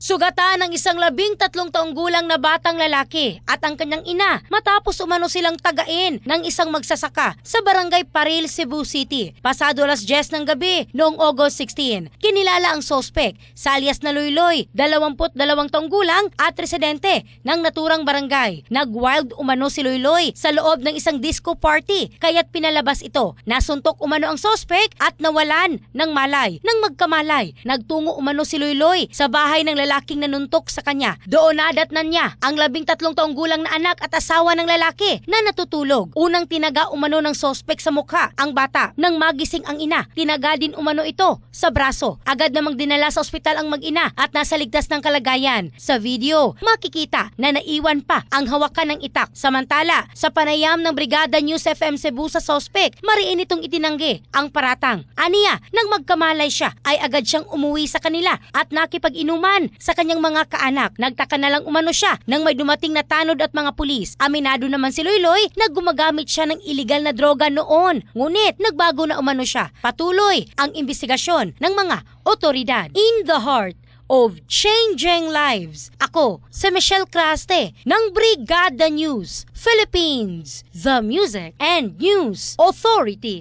Sugatan ng isang 13 taong gulang na batang lalaki at ang kanyang ina matapos umano silang tagain ng isang magsasaka sa Barangay Paril, Cebu City. Pasado 10:00 ng gabi noong August 16. Kinilala ang sospek sa alias na Loyloy, 22 taong gulang at residente ng naturang barangay. Nag-wild umano si Loyloy sa loob ng isang disco party kaya't pinalabas ito. Nasuntok umano ang sospek at nawalan ng malay. Nang magkamalay, nagtungo umano si Loyloy sa bahay ng lalaking nanuntok sa kanya. Doon nadatnan niya ang 13 taong gulang na anak at asawa ng lalaki na natutulog. Unang tinaga umano ng sospek sa mukha ang bata. Nang magising ang ina, tinaga din umano ito sa braso. Agad namang dinala sa ospital ang mag-ina at nasa ligtas ng kalagayan. Sa video, makikita na naiwan pa ang hawakan ng itak. Samantala, sa panayam ng Brigada News FM Cebu sa sospek, mariin itong itinanggi ang paratang. Aniya, nang magkamalay siya, ay agad siyang umuwi sa kanila at nakipag-inuman sa kanyang mga kaanak. Nagtaka na lang umano siya nang may dumating na tanod at mga pulis. Aminado naman si Loyloy na gumagamit siya ng iligal na droga noon. Ngunit nagbago na umano siya. Patuloy ang investigasyon ng mga otoridad. In the heart of changing lives, ako si Michelle Craste ng Brigada News Philippines, the Music and News Authority.